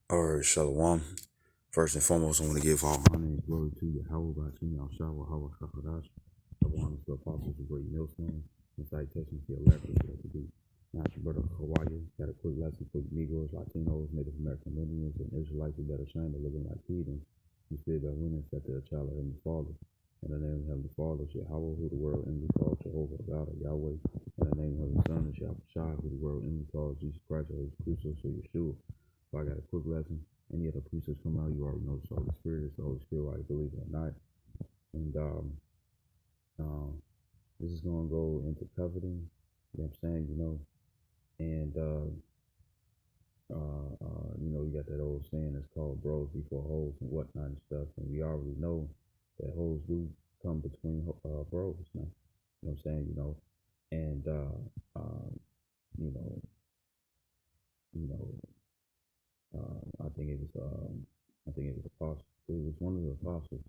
Or Shalom. First and foremost, I want to give all honor and glory to Yahweh by King Al-Shawah, Hawa Kakadash. I want to the apostles of great millstone and citations to 11 to be. Not your brother Hawaii. Got a quick lesson for you Negroes, Latinos, Native American Indians, and Israelites who better shame of living like heathens. You still got women that they're a child of Heavenly Father. In the name of Heavenly Father, Yahweh, who the world envy calls Jehovah, God of Yahweh. In the name of Heavenly Son, Yahweh Shai, who the world envy calls Jesus Christ, or His Christos, or Yeshua. So I got a quick lesson. Any other preachers come out, you already know the Holy Spirit. It's the Holy Spirit, whether you believe it or not. And this is gonna go into coveting. You know what I'm saying? And you got that old saying that's called bros before hoes and whatnot and stuff. And we already know that hoes do come between bros now. You know what I'm saying? And you know, you know, I think it was apostle. It was one of the apostles.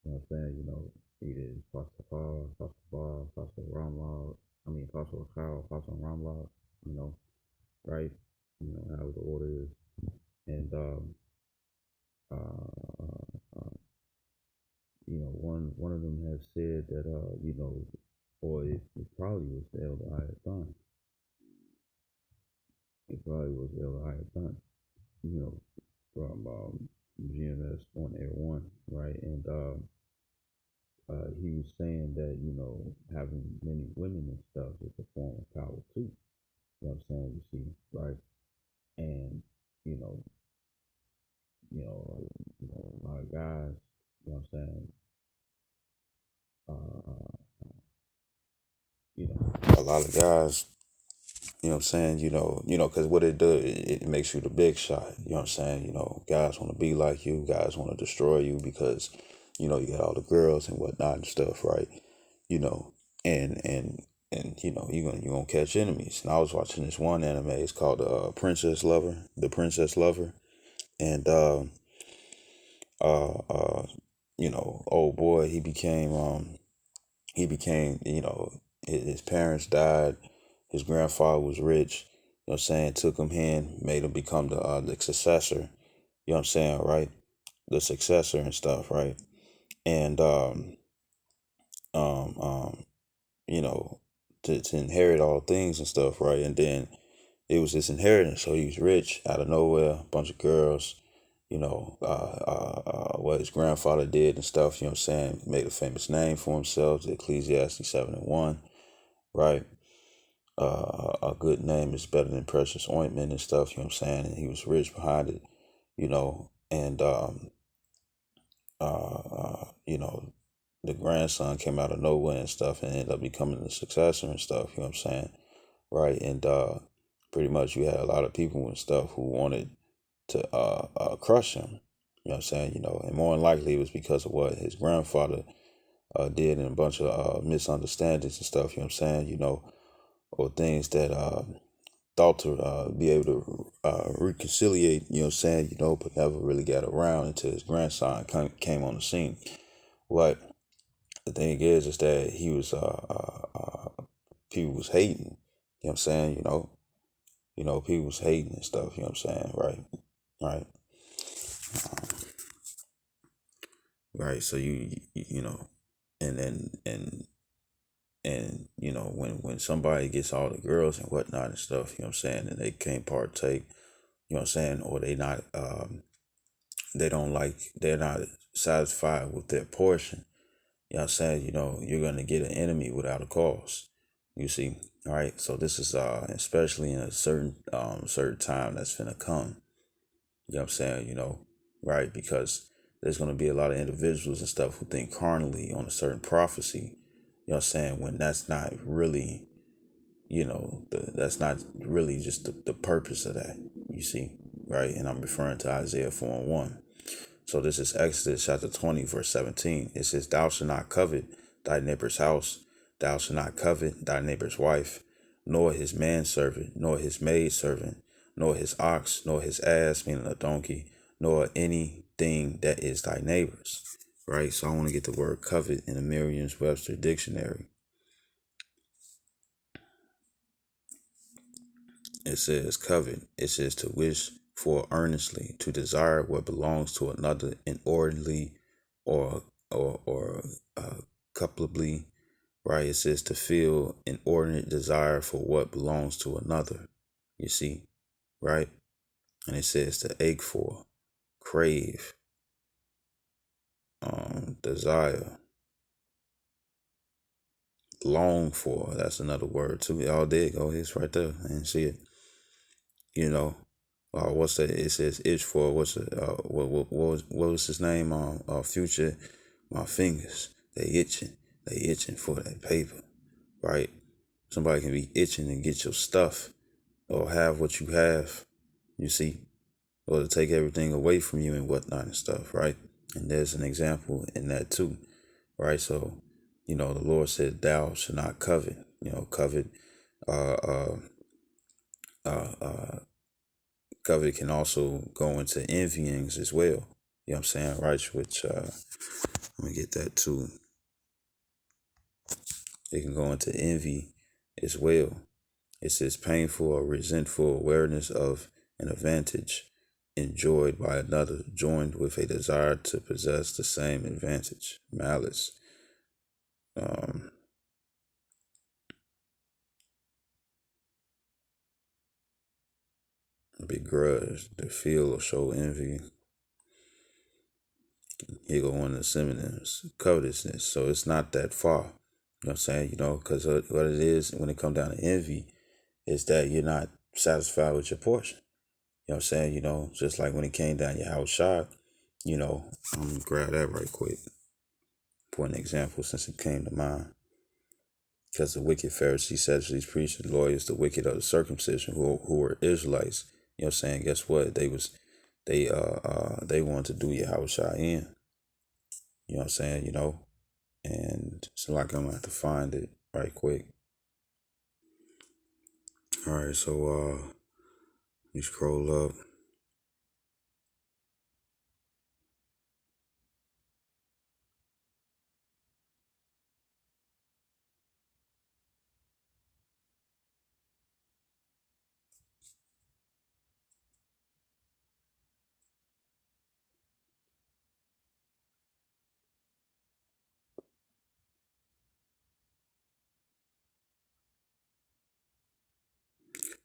You know what I'm saying? Either Apostle Paul, Apostle Bob, Apostle Ramlod. Apostle Kyle, Apostle Ramlod. Right? How the order is. And uh, uh, one of them has said that or it probably was the elder I had done. It probably was the elder I had done. From GMS on Air One, right? And he was saying that having many women and stuff is a form of power too. You know what I'm saying? You see, right? And you know, a lot of guys. You know what I'm saying? A lot of guys. You know what I'm saying? Because what it does, it makes you the big shot. You know what I'm saying? Guys want to be like you. Guys want to destroy you because, you got all the girls and whatnot and stuff, right? You know, and you're gonna catch enemies. And I was watching this one anime. It's called Princess Lover, The Princess Lover, and uh, uh, old boy, he became, his parents died. His grandfather was rich. You know what I'm saying? Took him in, made him become the successor. You know what I'm saying, right? The successor and stuff, right? And um, um, you know, to inherit all things and stuff, right? And then it was his inheritance. So he was rich out of nowhere, a bunch of girls, what his grandfather did and stuff, you know what I'm saying? Made a famous name for himself, the Ecclesiastes 7 and 1, right? A good name is better than precious ointment and stuff, you know what I'm saying? And he was rich behind it, and the grandson came out of nowhere and stuff and ended up becoming the successor and stuff, you know what I'm saying? Right. And pretty much you had a lot of people and stuff who wanted to crush him. You know what I'm saying? And more than likely it was because of what his grandfather did and a bunch of misunderstandings and stuff, you know what I'm saying? Or things that thought to be able to reconciliate, you know what I'm saying, but never really got around until his grandson came on the scene. What the thing is that he was, people was hating, you know what I'm saying, people was hating and stuff, you know what I'm saying, right, right, right, so and then, and when somebody gets all the girls and whatnot and stuff, you know what I'm saying, and they can't partake, you know what I'm saying, or they don't like, they're not satisfied with their portion, you know what I'm saying, you're gonna get an enemy without a cause, you see. All right, so this is especially in a certain time that's gonna come, you know what I'm saying, right, because there's gonna be a lot of individuals and stuff who think carnally on a certain prophecy, you know what I'm saying, when that's not really, that's not really just the purpose of that, you see, right? And I'm referring to Isaiah 4 and 1. So this is Exodus chapter 20, verse 17. It says, "Thou shalt not covet thy neighbor's house, thou shalt not covet thy neighbor's wife, nor his manservant, nor his maidservant, nor his ox, nor his ass," meaning a donkey, "nor anything that is thy neighbor's." Right? So I want to get the word covet in the Merriam-Webster dictionary. It says covet. It says to wish for earnestly, to desire what belongs to another inordinately or or coupably, right? It says to feel inordinate desire for what belongs to another. You see, right? And it says to ache for, crave, desire, long for. That's another word too. Y'all dig? Oh, it's right there. I didn't see it. You know, what's that? It says itch for. What's it? What was his name? Future. My fingers, they itching. They itching for that paper, right? Somebody can be itching to get your stuff or have what you have. You see, or to take everything away from you and whatnot and stuff, right? And there's an example in that too, right? So, the Lord said, "Thou shalt not covet." Covet, uh, uh, uh, covet can also go into envyings as well. You know what I'm saying, right? Which let me get that too. It can go into envy as well. It says painful or resentful awareness of an advantage enjoyed by another, joined with a desire to possess the same advantage. Malice. Um, Begrudge, to feel or show envy. Here go one of the synonyms, covetousness. So it's not that far. You know what I'm saying? Because what it is when it comes down to envy is that you're not satisfied with your portion. You know what I'm saying? Just like when it came down your house shot, I'm going to grab that right quick for an example since it came to mind. Because the wicked Pharisees, Sadducees, priests, and lawyers, the wicked of the circumcision who were Israelites, you know what I'm saying? Guess what? They wanted to do Yahushua in. You know what I'm saying? And so like I'm gonna have to find it right quick. Alright, so you scroll up.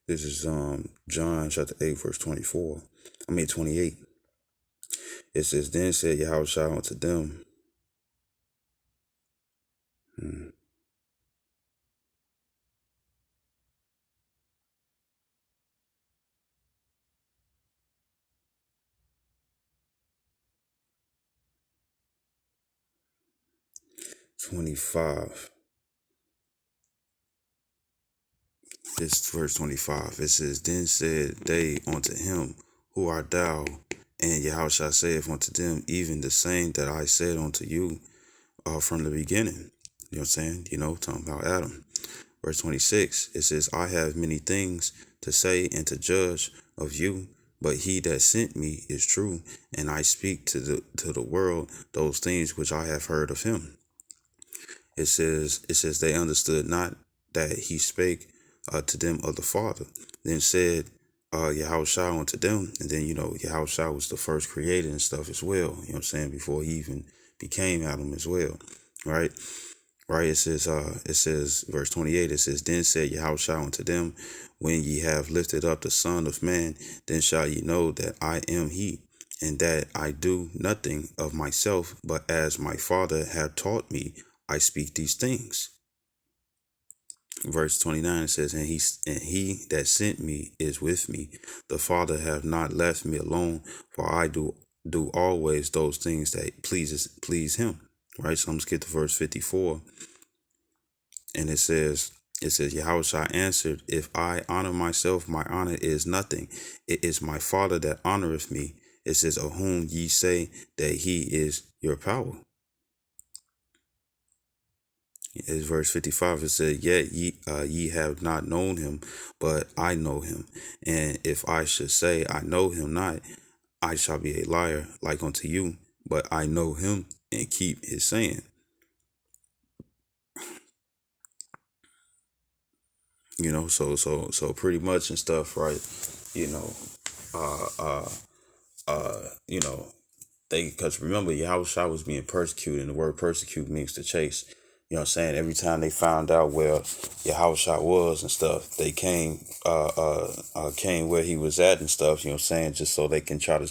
This is John chapter 8, verse 24. 28. It says, Then said Yahushua unto them. 25. This verse 25. It says, Then said they unto him, Who art thou? And Yahushua saith unto them, Even the same that I said unto you from the beginning. You know what I'm saying? Talking about Adam. Verse 26. It says, I have many things to say and to judge of you, but he that sent me is true, and I speak to the world those things which I have heard of him. It says they understood not that he spake to them of the Father. Then said Yahushua unto them, and then Yahushua was the first created and stuff as well. You know what I'm saying? Before he even became Adam as well, right? Right. It says verse 28. It says, Then said Yahushua unto them, When ye have lifted up the Son of Man, then shall ye know that I am He, and that I do nothing of myself, but as my Father hath taught me, I speak these things. Verse 29 says, and he that sent me is with me. The Father hath not left me alone, for I do always those things that please him. Right. So I'm gonna skip to verse 54. And it says, Yahushua answered, If I honor myself, my honor is nothing. It is my Father that honoreth me. It says, Of whom ye say that he is your power. It's verse 55. It said, Yet ye have not known him, but I know him. And if I should say I know him not, I shall be a liar like unto you. But I know him and keep his saying. So pretty much and stuff, right? uh, uh, you know, they, because remember, Yahushua was being persecuted, and the word persecute means to chase. You know what I'm saying? Every time they found out where Yahushua was and stuff, they came where he was at and stuff, you know what I'm saying, just so they can try to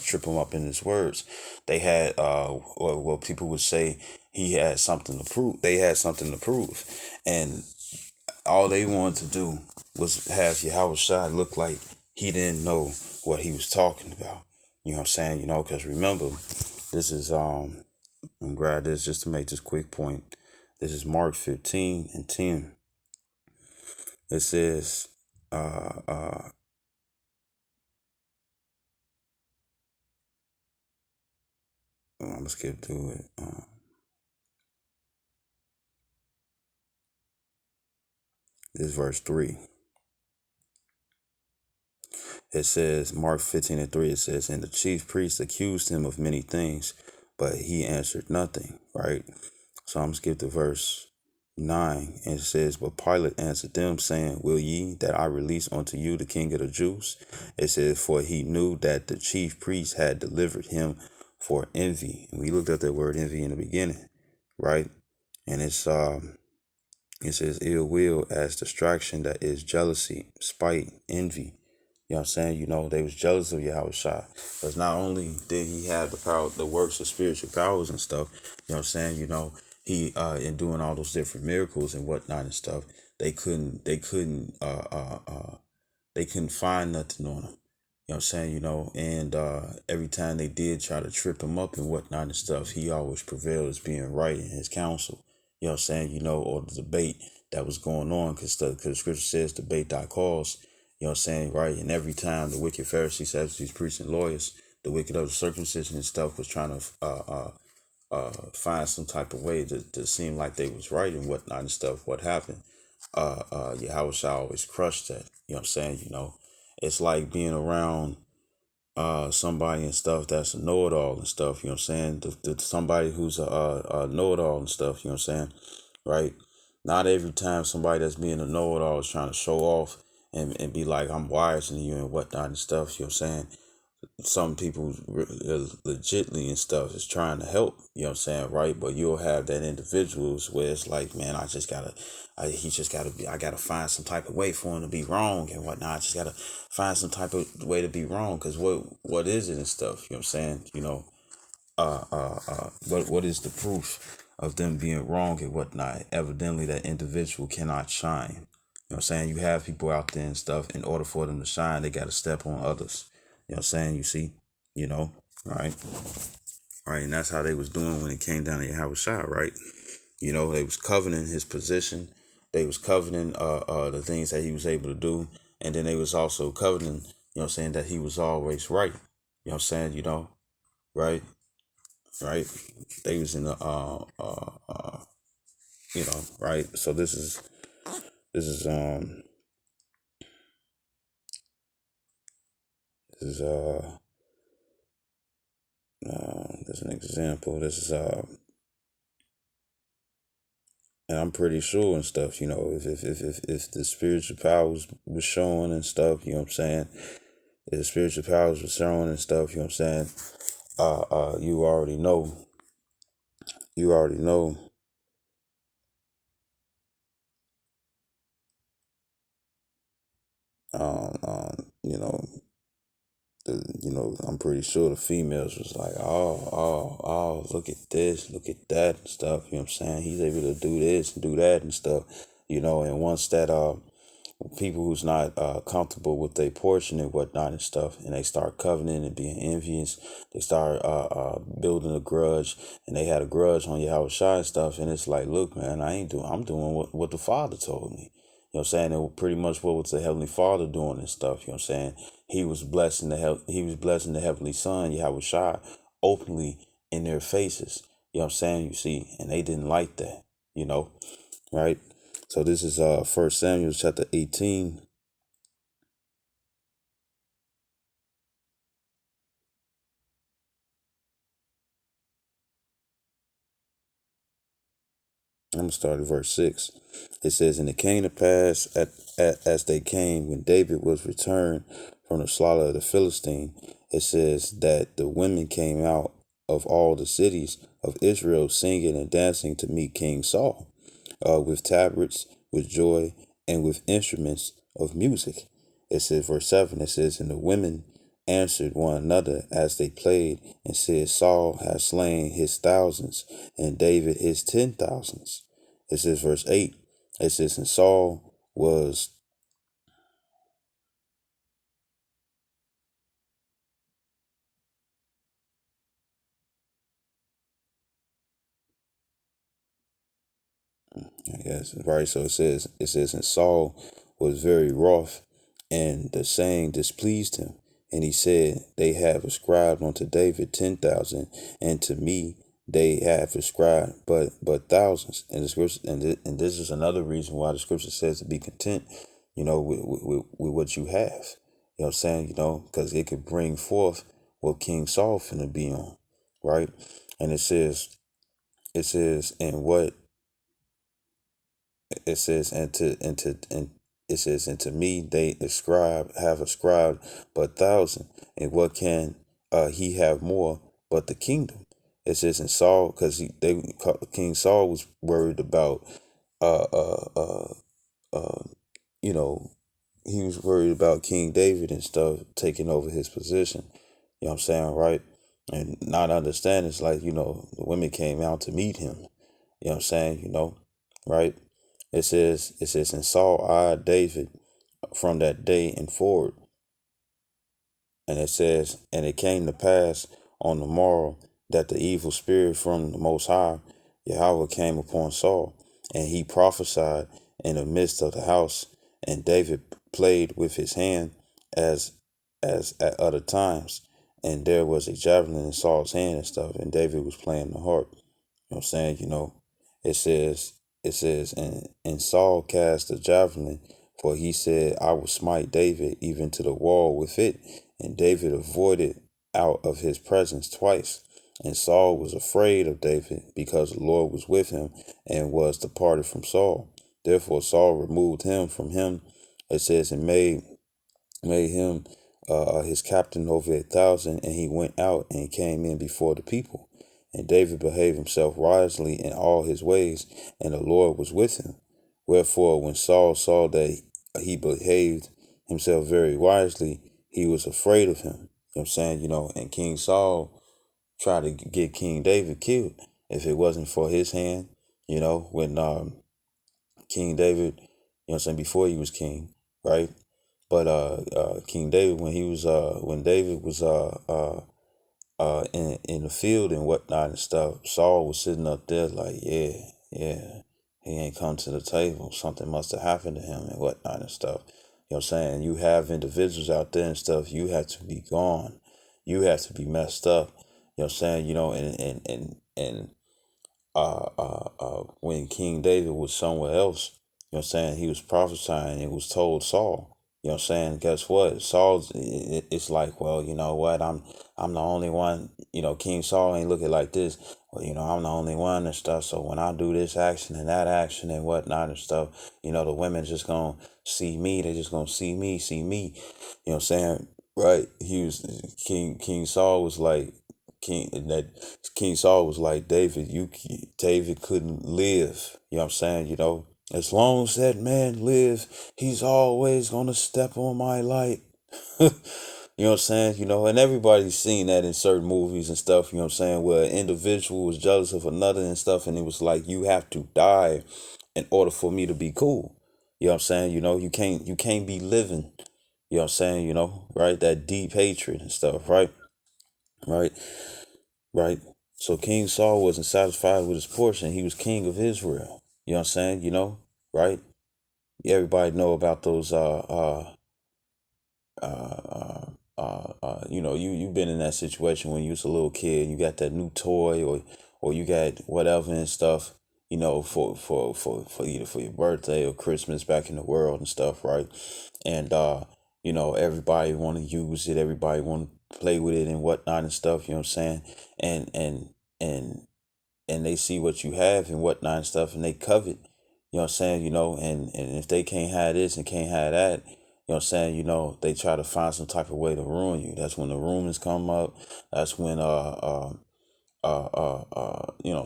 trip him up in his words. They had, or what people would say, he had something to prove. They had something to prove. And all they wanted to do was have Yahushua look like he didn't know what he was talking about. You know what I'm saying? You know, because remember, this is I'm glad this, just to make this quick point. This is Mark 15 and 10. It says, I'm gonna skip through it. This is verse 3. It says, Mark 15 and 3, it says, and the chief priests accused him of many things, but he answered nothing, right? So I'm going to skip to verse 9, and it says, but Pilate answered them, saying, will ye that I release unto you the king of the Jews? It says, for he knew that the chief priests had delivered him for envy. And we looked at that word envy in the beginning, right? And it says ill will as distraction, that is jealousy, spite, envy. You know what I'm saying? You know, they was jealous of Yahushua. Because not only did he have the power, the works of spiritual powers and stuff, you know what I'm saying? You know, he in doing all those different miracles and whatnot and stuff, they couldn't they couldn't find nothing on him. You know what I'm saying? You know, and every time they did try to trip him up and whatnot and stuff, he always prevailed as being right in his counsel. You know what I'm saying? You know, or the debate that was going on, because the scripture says debate thy cause. You know what I'm saying? Right? And every time the wicked Pharisees, Sadducees, priests, and lawyers, the wicked of the circumcision and stuff, was trying to find some type of way to seem like they was right and whatnot and stuff, what happened? Yahweh always crushed that. You know what I'm saying? You know, it's like being around somebody and stuff that's a know-it-all and stuff, you know what I'm saying? Somebody who's a know-it-all and stuff, you know what I'm saying? Right? Not every time somebody that's being a know-it-all is trying to show off and be like, I'm wiser than you and whatnot and stuff, you know what I'm saying? Some people legitly and stuff is trying to help, you know what I'm saying, right? But you'll have that individuals where it's like, man, he just gotta be, I gotta find some type of way for him to be wrong and whatnot. I just gotta find some type of way to be wrong, because what is it and stuff, you know what I'm saying? You know, what is the proof of them being wrong and whatnot? Evidently, that individual cannot shine. You know what I'm saying? You have people out there and stuff. In order for them to shine, they got to step on others. You know what I'm saying? You see, you know, right? Right, and that's how they was doing when it came down to Yahweh Shai, right? You know, they was coveting his position. They was coveting the things that he was able to do. And then they was also coveting, you know what I'm saying, that he was always right. You know what I'm saying, you know, right? Right? They was in the you know, right? So this is this is there's an example. This is and I'm pretty sure and stuff, you know, if the spiritual powers was showing and stuff, you know what I'm saying? If the spiritual powers was showing and stuff, you know what I'm saying? You already know, you already know, you know, you know, I'm pretty sure the females was like, look at this, look at that and stuff. You know what I'm saying? He's able to do this and do that and stuff. You know, and once that people who's not comfortable with their portion and whatnot and stuff, and they start coveting and being envious, they start building a grudge, and they had a grudge on Yahweh Shai and stuff, and it's like, look, man, I'm doing what the Father told me. You know what I'm saying? And pretty much what was the Heavenly Father doing and stuff, you know what I'm saying? He was blessing the Heavenly Son, Yahweh Shai, openly in their faces. You know what I'm saying? You see, and they didn't like that, you know, right? So this is First Samuel chapter 18. I'm gonna start at verse 6. It says, and it came to pass as they came, when David was returned from the slaughter of the Philistine. It says that the women came out of all the cities of Israel singing and dancing to meet King Saul, with tabrets, with joy, and with instruments of music. It says, verse 7, it says, and the women answered one another as they played, and said, Saul has slain his thousands, and David his 10,000s. It says, verse 8, it says, and Saul was Yes, right. So it says, and Saul was very wroth, and the saying displeased him. And he said, they have ascribed unto David 10,000, and to me they have ascribed but thousands. And the scripture, and this is another reason why the scripture says to be content, with what you have. You know what I'm saying? Because it could bring forth what King Saul finna be on, right? And it says, and what it says, and it says, and to me they have ascribed but thousand, and what can he have more but the kingdom? It says, in Saul, because King Saul was worried about uh uh uh uh you know he was worried about King David and stuff taking over his position. You know what I'm saying, right? And not understanding, it's like, the women came out to meet him. You know what I'm saying, right? It says, and Saul eyed David from that day and forward. And it says, and it came to pass on the morrow that the evil spirit from the Most High, Yahweh, came upon Saul, and he prophesied in the midst of the house. And David played with his hand as at other times. And there was a javelin in Saul's hand and stuff, and David was playing the harp. You know what I'm saying? It says, and Saul cast the javelin, for he said, I will smite David even to the wall with it. And David avoided out of his presence twice. And Saul was afraid of David, because the Lord was with him, and was departed from Saul. Therefore Saul removed him from him. It says, and made him his captain over 1,000, and he went out and came in before the people. And David behaved himself wisely in all his ways, and the Lord was with him. Wherefore, when Saul saw that he behaved himself very wisely, he was afraid of him. You know what I'm saying? And King Saul tried to get King David killed if it wasn't for his hand. When King David, what I'm saying, before he was king, right? But King David, when David was in the field and whatnot and stuff, Saul was sitting up there like, yeah, yeah, he ain't come to the table. Something must have happened to him and whatnot and stuff. You know what I'm saying? You have individuals out there and stuff, you have to be gone. You have to be messed up. You know what I'm saying? And when King David was somewhere else, you know what I'm saying, he was prophesying and was told Saul, you know what I'm saying, guess what? It's like, well, you know what, I'm the only one, King Saul ain't looking like this. Well, I'm the only one and stuff. So when I do this action and that action and whatnot and stuff, the women just gonna see me. They just gonna see me. You know what I'm saying? Right? King Saul was like, King Saul was like, David couldn't live. You know what I'm saying? As long as that man lives, he's always gonna step on my light. You know what I'm saying? And everybody's seen that in certain movies and stuff, you know what I'm saying, where an individual was jealous of another and stuff, and it was like, you have to die in order for me to be cool. You know what I'm saying? You can't be living. You know what I'm saying? Right? That deep hatred and stuff, right? Right? Right? So King Saul wasn't satisfied with his portion. He was king of Israel. You know what I'm saying? Right? Everybody know about those you've been in that situation when you was a little kid, you got that new toy, or you got whatever and stuff, for either for your birthday or Christmas back in the world and stuff, right? And everybody want to use it, everybody want to play with it and whatnot and stuff, you know what I'm saying? And and they see what you have and whatnot and stuff, and they covet, you know what I'm saying, and if they can't have this and can't have that, You know what I'm saying? They try to find some type of way to ruin you. That's when the rumors come up. That's when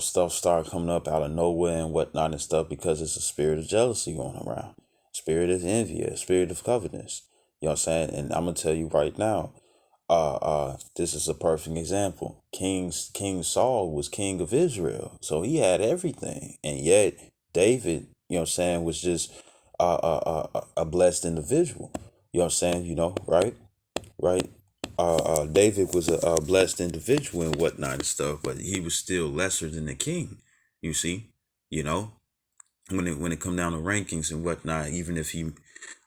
stuff start coming up out of nowhere and whatnot and stuff, because it's a spirit of jealousy going around, spirit of envy, a spirit of covetousness. You know what I'm saying? And I'm gonna tell you right now, this is a perfect example. King Saul was king of Israel, so he had everything, and yet David, you know what I'm saying, was just a blessed individual. You know what I'm saying? Right? Right? David was a blessed individual and whatnot and stuff, but he was still lesser than the king. You see, you know, when it come down to rankings and whatnot, even if he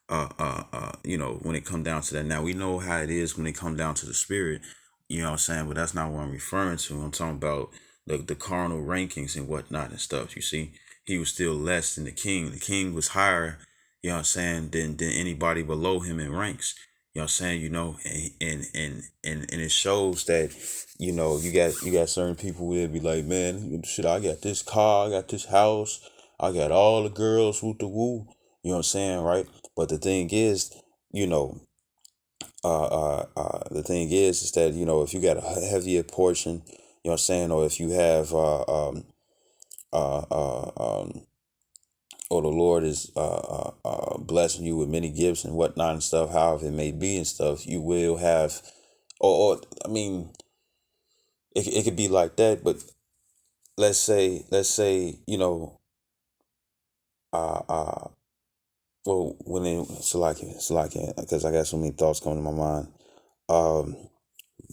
when it come down to that. Now we know how it is when it come down to the spirit, you know what I'm saying, but that's not what I'm referring to. I'm talking about the carnal rankings and whatnot and stuff. You see, he was still less than the king. The king was higher, you know what I'm saying, than anybody below him in ranks. You know what I'm saying, and it shows that, you got certain people who be like, man, shit, I got this car, I got this house, I got all the girls, woo the woo. You know what I'm saying, right? But the thing is, you know, the thing is that, if you got a heavier portion, you know what I'm saying, or if you have, uh, uh, um, or the Lord is blessing you with many gifts and whatnot and stuff, however it may be and stuff, you will have, or I mean, it could be like that, but let's say, uh, uh, well, when it's like, because I got so many thoughts coming to my mind. Um,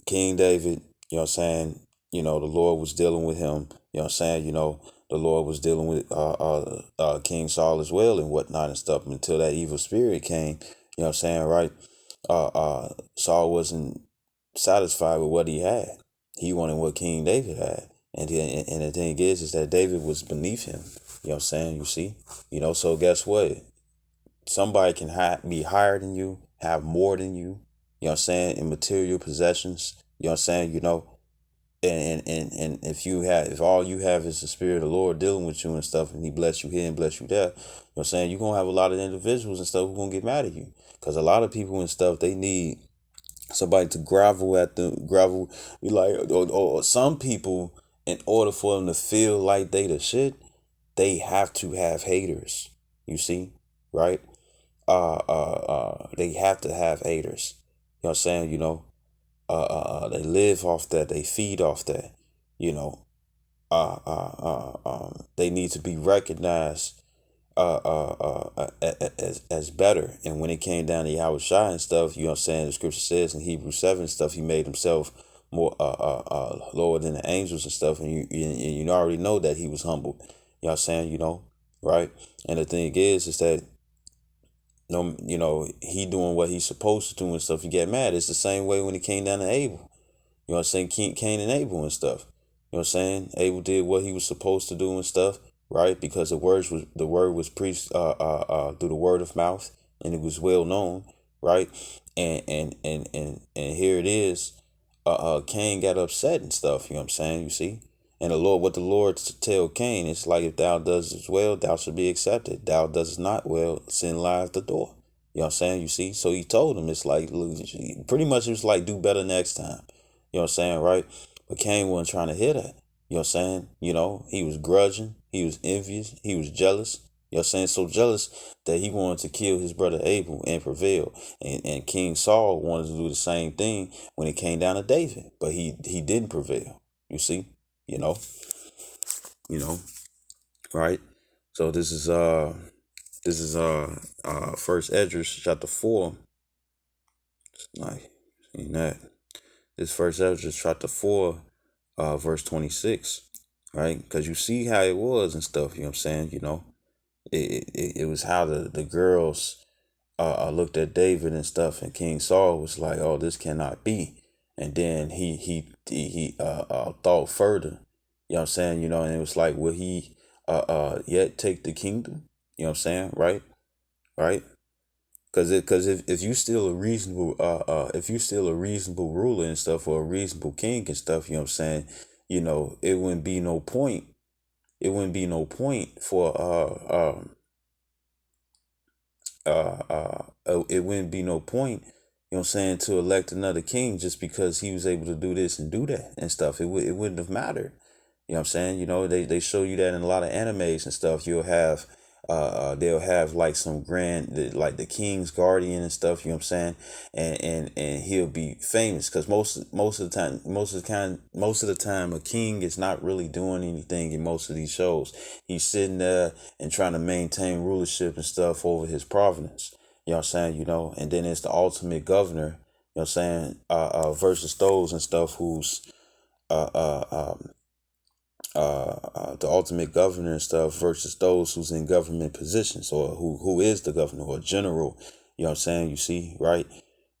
King David, you know what I'm saying? The Lord was dealing with him. You know what I'm saying? The Lord was dealing with King Saul as well and whatnot and stuff until that evil spirit came. You know what I'm saying, right? Saul wasn't satisfied with what he had. He wanted what King David had. And the thing is that David was beneath him. You know what I'm saying? You see? So guess what? Somebody can be higher than you, have more than you know what I'm saying, in material possessions, you know what I'm saying, and if all you have is the spirit of the Lord dealing with you and stuff, and he bless you here and bless you there, you know what I'm saying, you're gonna have a lot of individuals and stuff who gonna get mad at you. Because a lot of people and stuff, they need somebody to gravel, be like, or some people, in order for them to feel like they the shit, they have to have haters. You see, right? They have to have haters. You know what I'm saying? They live off that. They feed off that. You know, they need to be recognized as better. And when it came down to Yahweh Shai and stuff, you know what I'm saying? The scripture says in Hebrews 7 and stuff, he made himself more lower than the angels and stuff. And you already know that he was humble. You know what I'm saying? Right? And the thing is that no, he doing what he's supposed to do and stuff. You get mad. It's the same way when it came down to Abel. You know what I'm saying? Cain and Abel and stuff. You know what I'm saying? Abel did what he was supposed to do and stuff, right? Because the word was preached through the word of mouth, and it was well known, right? And here it is. Cain got upset and stuff. You know what I'm saying? You see, and what the Lord tell Cain, it's like, if thou doest well, thou shalt be accepted. Thou doest not well, sin lies the door. You know what I'm saying? You see, so he told him, it's like, pretty much it was like, do better next time. You know what I'm saying, right? But Cain wasn't trying to hear that. You know what I'm saying? He was grudging, he was envious, he was jealous. You know what I'm saying? So jealous that he wanted to kill his brother Abel and prevail. And King Saul wanted to do the same thing when it came down to David, but he didn't prevail. You see? You know, you know, right? So this is First Esdras chapter 4. Like, in that. This First Esdras chapter 4, verse 26, right? Because you see how it was and stuff, you know what I'm saying? It was how the girls looked at David and stuff, and King Saul was like, oh, this cannot be. And then he thought further, you know what I'm saying? And it was like, will he yet take the kingdom? You know what I'm saying? Right? Right? Because if you still a reasonable if you still a reasonable ruler and stuff, or a reasonable king and stuff, you know what I'm saying, it wouldn't be no point. It wouldn't be no point for it wouldn't be no point, you know what I'm saying, to elect another king just because he was able to do this and do that and stuff. It wouldn't have mattered. You know what I'm saying? You know, they show you that in a lot of animes and stuff. They'll have like some like the king's guardian and stuff. You know what I'm saying? And he'll be famous because most of the time, a king is not really doing anything in most of these shows. He's sitting there and trying to maintain rulership and stuff over his province. You know what I'm saying? You know, and then it's the ultimate governor. You know what I'm saying? Versus those and stuff who's uh, uh, um, the ultimate governor and stuff versus those who's in government positions or who is the governor or general. You know what I'm saying? You see, right,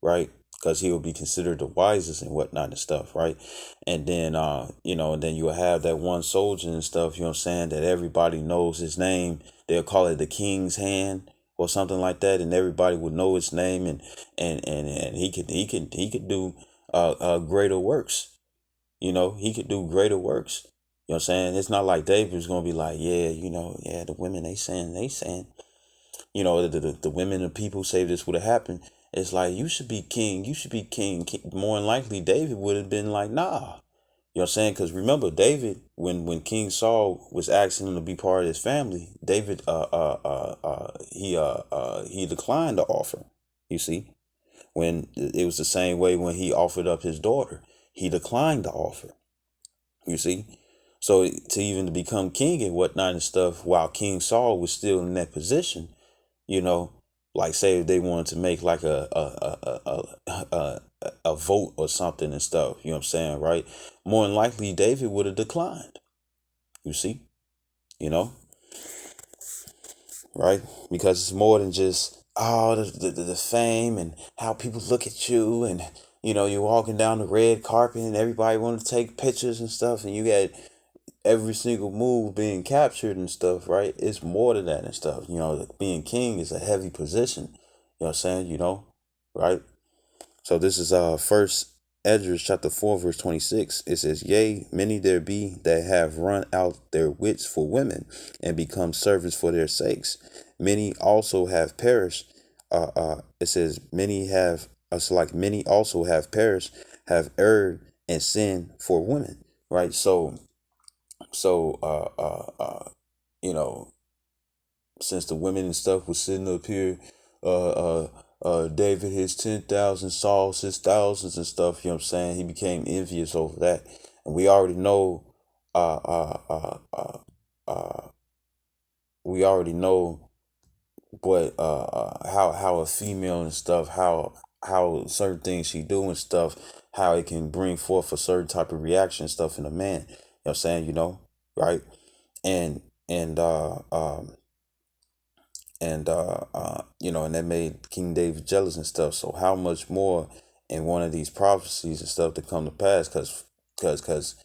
because he will be considered the wisest and whatnot and stuff, right? And then and then you'll have that one soldier and stuff. You know what I'm saying? That everybody knows his name. They'll call it the king's hand or something like that, and everybody would know his name, and he could do greater works. You know, he could do greater works. You know what I'm saying? It's not like David was gonna be like, yeah, yeah, the women they saying, the women and people say this would have happened. It's like you should be king, you should be king. More than likely, David would have been like, nah. You know what I'm saying? Because remember, David, when King Saul was asking him to be part of his family, David, he declined the offer. You see, when it was the same way when he offered up his daughter, he declined the offer. You see? So to even to become king and whatnot and stuff, while King Saul was still in that position, you know, like say if they wanted to make like a vote or something and stuff, you know what I'm saying, right? More than likely David would have declined. You see? You know, right? Because it's more than just the fame and how people look at you and you're walking down the red carpet and everybody want to take pictures and stuff and you got every single move being captured and stuff, right? It's more than that and stuff. You know, being king is a heavy position. You know what I'm saying? Right? So this is first Esdras chapter 4, verse 26. It says, yea, many there be that have run out their wits for women and become servants for their sakes. Many also have perished. It says, many have it's like many also have perished, have erred and sinned for women. Right? So you know, since the women and stuff was sitting up here, uh, David his 10,000, Saul his thousands and stuff. You know what I'm saying? He became envious over that, and we already know, uh, uh, uh, uh, uh we already know what how a female and stuff how certain things she do and stuff how it can bring forth a certain type of reaction and stuff in a man. You know what I'm saying? Right? and and and that made King David jealous and stuff. So how much more in one of these prophecies and stuff to come to pass? Because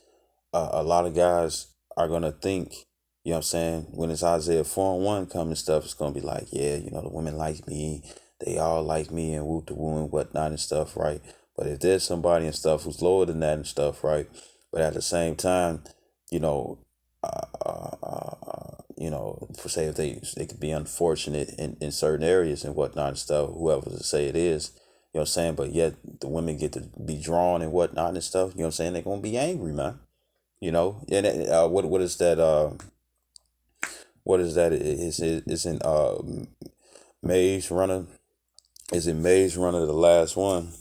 a lot of guys are gonna think, you know what I'm saying, when it's Isaiah 4:1 coming and stuff, it's gonna be like, yeah, the women like me, they all like me and whoop the woo and whatnot and stuff, right? But if there's somebody and stuff who's lower than that and stuff, right? But at the same time, you know, for say if they could be unfortunate in certain areas and whatnot and stuff, whoever to say it is, you know what I'm saying? But yet the women get to be drawn and whatnot and stuff, you know what I'm saying? They're gonna be angry, man. And what is that? What is that? It's in Maze Runner. Is in Maze Runner the last one?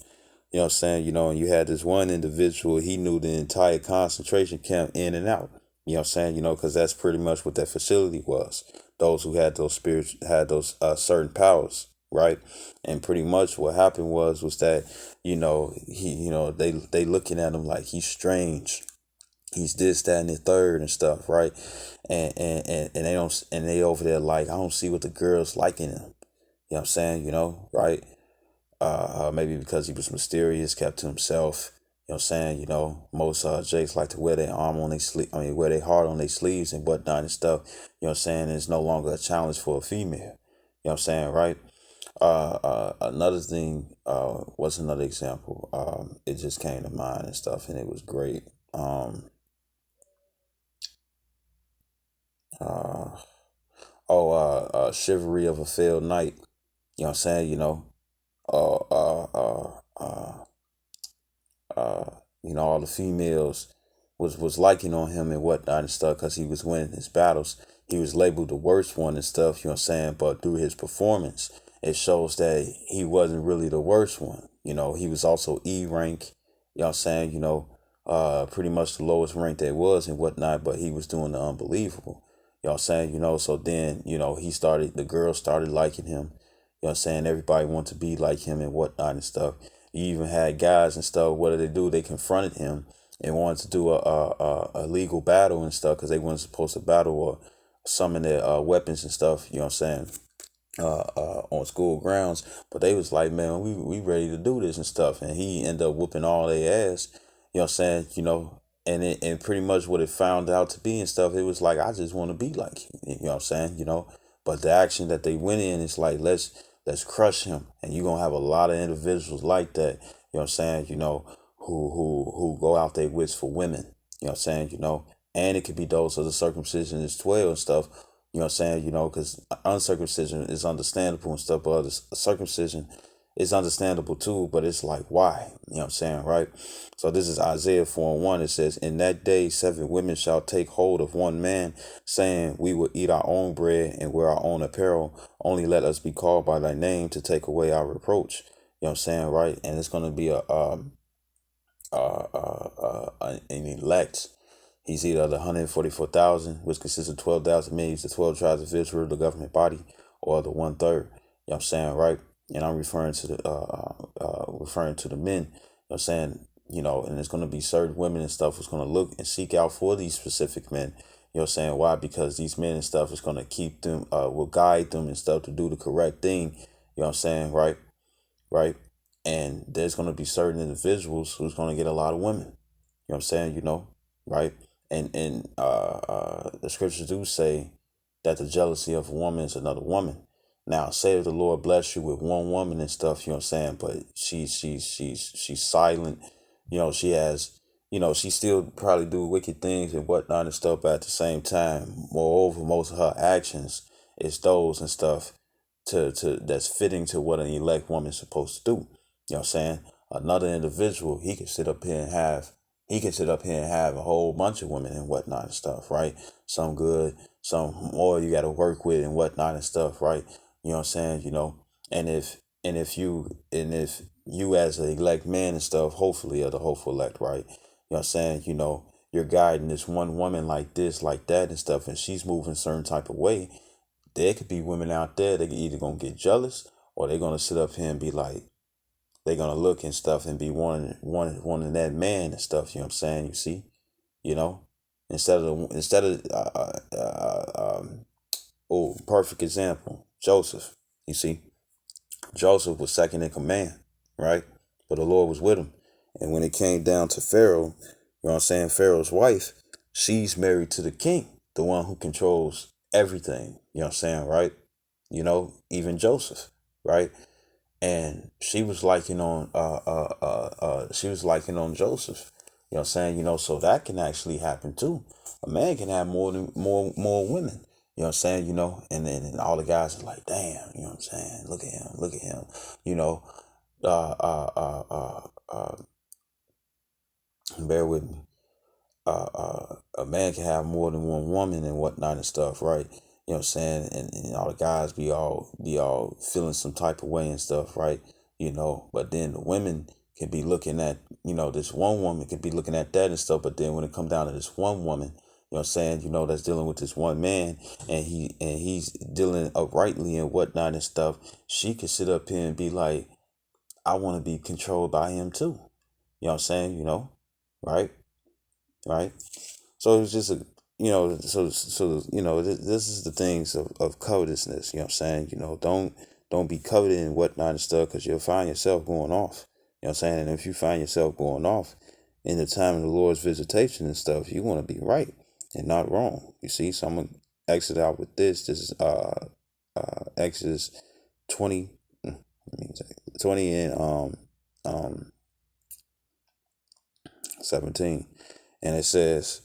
You know what I'm saying? And you had this one individual. He knew the entire concentration camp in and out. You know what I'm saying? Because that's pretty much what that facility was. Those who had those spirits had those certain powers, right? And pretty much what happened was that he they looking at him like he's strange, he's this, that, and the third and stuff, right? And they don't, and they over there like, I don't see what the girls liking him. You know what I'm saying? Right? Maybe because he was mysterious, kept to himself. You know what I'm saying? Most Jakes like to wear their arm on their sleeve. I mean, wear their heart on their sleeves and whatnot and stuff. You know what I'm saying? It's no longer a challenge for a female. You know what I'm saying? Right? Another thing, what's another example? It just came to mind and stuff, and it was great. Uh, Chivalry of a Failed Knight. You know what I'm saying? Uh, uh, uh, uh, uh, all the females was liking on him and whatnot and stuff because he was winning his battles. He was labeled the worst one and stuff, you know what I'm saying? But through his performance, it shows that he wasn't really the worst one. He was also E rank, you know what I'm saying? Pretty much the lowest rank there was and whatnot, but he was doing the unbelievable. You know what I'm saying? So then, the girls started liking him. You know what I'm saying? Everybody wanted to be like him and whatnot and stuff. You even had guys and stuff. What did they do? They confronted him and wanted to do a legal battle and stuff because they weren't supposed to battle or summon their weapons and stuff. You know what I'm saying? On school grounds, but they was like, man, we ready to do this and stuff, and he ended up whooping all their ass. You know what I'm saying? And pretty much what it found out to be and stuff, it was like, I just want to be like you. You know what I'm saying? But the action that they went in is like, let's crush him, and you're gonna have a lot of individuals like that. You know what I'm saying? Who go out their wits for women. You know what I'm saying? And it could be those of the circumcision is 12 and stuff. You know what I'm saying? Because uncircumcision is understandable and stuff, but circumcision is understandable too, but it's like, why? You know what I'm saying, right? So this is Isaiah 4:1. It says, in that day, 7 women shall take hold of one man, saying, we will eat our own bread and wear our own apparel. Only let us be called by thy name to take away our reproach. You know what I'm saying, right? And it's going to be an elect. He's either the 144,000, which consists of 12,000 men, the 12 tribes of Israel, the government body, or the 1/3. You know what I'm saying, right? And I'm referring to the men. You know what I'm saying, and it's going to be certain women and stuff who's going to look and seek out for these specific men. You know what I'm saying? Why? Because these men and stuff is going to keep them, will guide them and stuff to do the correct thing. You know what I'm saying, right? Right? And there's going to be certain individuals who's going to get a lot of women. You know what I'm saying? Right? And the scriptures do say that the jealousy of a woman is another woman. Now, say if the Lord bless you with one woman and stuff, you know what I'm saying, but she's silent. She has, she still probably do wicked things and whatnot and stuff, but at the same time, moreover, most of her actions is those and stuff to that's fitting to what an elect woman's supposed to do. You know what I'm saying? Another individual, he can sit up here and have a whole bunch of women and whatnot and stuff, right? Some good, some more you gotta work with and whatnot and stuff, right? You know what I'm saying? And if you as an elect man and stuff, hopefully are the hopeful elect, right? You know what I'm saying? You're guiding this one woman like this, like that and stuff, and she's moving a certain type of way. There could be women out there that either gonna get jealous or they're gonna sit up here and be like, they're gonna look and stuff and be wanting that man and stuff. You know what I'm saying? You see, you know, perfect example, Joseph. You see, Joseph was second in command, right? But the Lord was with him. And when it came down to Pharaoh, you know what I'm saying? Pharaoh's wife, she's married to the king, the one who controls everything. You know what I'm saying, right? Even Joseph, right? And she was liking on Joseph. You know what I'm saying? So that can actually happen too. A man can have more women. You know what I'm saying? And then all the guys are like, damn, you know what I'm saying? Look at him. You know, uh, uh, uh, uh, uh bear with me. A man can have more than one woman and whatnot and stuff, right? You know what I'm saying? And all the guys be all feeling some type of way and stuff, right? But then the women can be looking at, this one woman can be looking at that and stuff, but then when it come down to this one woman, you know what I'm saying, that's dealing with this one man and he's dealing uprightly and whatnot and stuff, she could sit up here and be like, I want to be controlled by him too. You know what I'm saying? Right? Right? So it's just this is the things of covetousness. You know what I'm saying? Don't be coveted and whatnot and stuff because you'll find yourself going off. You know what I'm saying? And if you find yourself going off in the time of the Lord's visitation and stuff, you want to be right and not wrong. You see, so I'm gonna exit out with this. This is Exodus 20, 20 and um 17, and it says,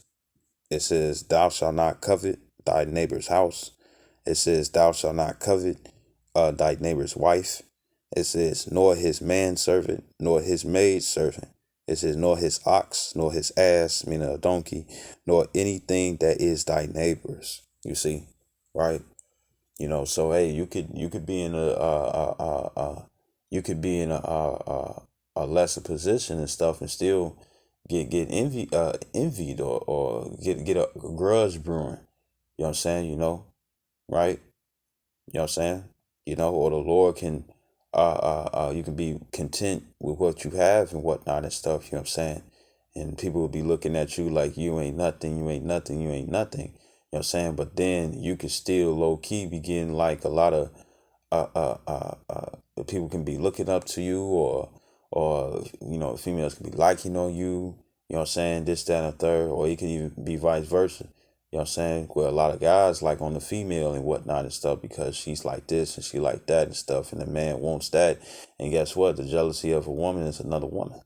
thou shalt not covet thy neighbor's house. It says, thou shalt not covet thy neighbor's wife. It says, nor his manservant, nor his maidservant. It says, nor his ox, nor his ass, meaning a donkey, nor anything that is thy neighbor's. You see, right? So hey, you could be in a lesser position and stuff, and still get envied, or get a grudge brewing. You know what I'm saying? Right? You know what I'm saying? Or the Lord can, you can be content with what you have and whatnot and stuff. You know what I'm saying? And people will be looking at you like you ain't nothing, you ain't nothing, you ain't nothing. You know what I'm saying? But then you can still low key be getting like a lot of people can be looking up to you, or females can be liking on you. You know what I'm saying? This, that, and the third, or it can even be vice versa. You know what I'm saying? Where a lot of guys like on the female and whatnot and stuff because she's like this and she like that and stuff, and the man wants that. And guess what? The jealousy of a woman is another woman.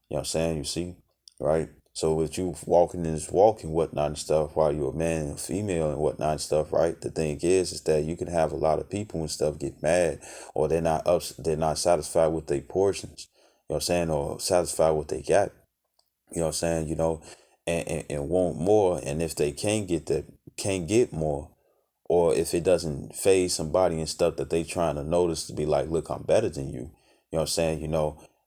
You know what I'm saying? You see? Right? So with you walking in this walk and whatnot and stuff, while you're a man and a female and whatnot and stuff, right? The thing is that you can have a lot of people and stuff get mad, or they're not satisfied with their portions. You know what I'm saying? Or satisfied with they got. You know what I'm saying? And want more. And if they can't get more, or if it doesn't phase somebody and stuff that they trying to notice to be like, look, I'm better than you. You know what I'm saying?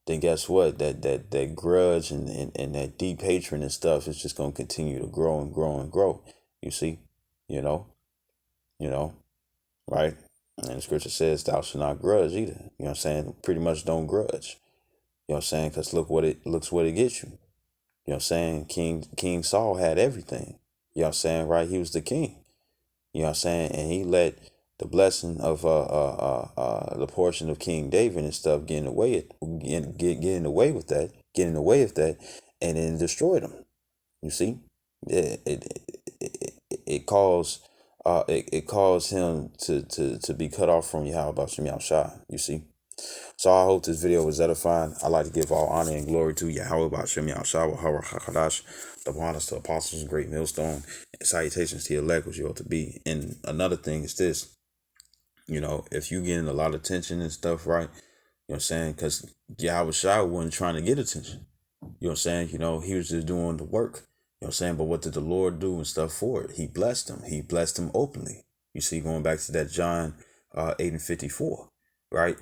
Then guess what? That grudge and that deep hatred and stuff is just gonna continue to grow and grow and grow. You see? You know, you know, right? And the scripture says, thou shalt not grudge either. You know what I'm saying? Pretty much don't grudge. You know what I'm saying? Because looks what it gets you. You know what I'm saying? King Saul had everything. You know what I'm saying? Right? He was the king. You know what I'm saying? And he let the blessing of the portion of King David and stuff getting away with that, and then destroyed him. You see? It caused it caused him to be cut off from Yahweh Shem Shah. You see? So I hope this video was edifying. I like to give all honor and glory to Yahweh Ba'ashem Yahshua HaKadash, the honors to apostles, great millstone, and salutations to your elect, which you ought to be. And another thing is this, if you getting a lot of attention and stuff, right? You know what I'm saying? Because Yahweh Shai wasn't trying to get attention. You know what I'm saying? He was just doing the work. You know what I'm saying? But what did the Lord do and stuff for it? He blessed him. He blessed him openly. You see, going back to that John 8:54, right?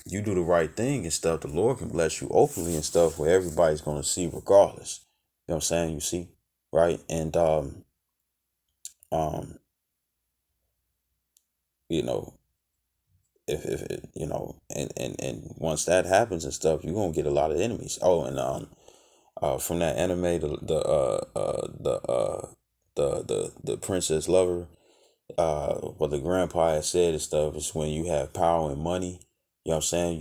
You do the right thing and stuff, the Lord can bless you openly and stuff where everybody's gonna see regardless. You know what I'm saying? You see, right? And um, you know, and once that happens and stuff, you're gonna get a lot of enemies. Oh, and from that anime, the princess lover, what the grandpa had said and stuff is when you have power and money, you know what I'm saying,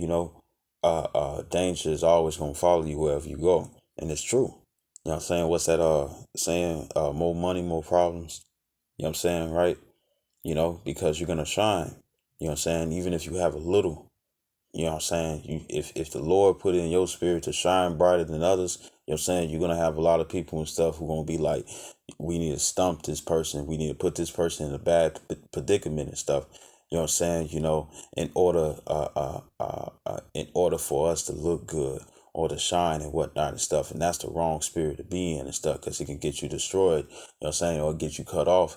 danger is always gonna follow you wherever you go. And it's true. You know what I'm saying? What's that saying? More money, more problems. You know what I'm saying, right? Because you're gonna shine. You know what I'm saying? Even if you have a little. You know what I'm saying? If the Lord put it in your spirit to shine brighter than others, you know what I'm saying, you're gonna have a lot of people and stuff who gonna be like, we need to stump this person, we need to put this person in a bad predicament and stuff. You know what I'm saying? In order for us to look good or to shine and whatnot and stuff. And that's the wrong spirit to be in and stuff, because it can get you destroyed, you know what I'm saying, or get you cut off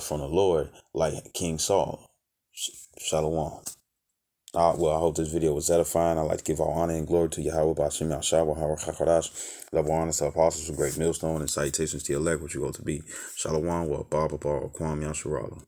from the Lord, like King Saul. Shalom. Well, I hope this video was edifying. I'd like to give all honor and glory to Yahweh Ba'ashem Yahshua HaKadash, level honor to apostles of great millstone, and salutations to your elect, which you go to be. Shalom, wa Baba Kwam Yasharala.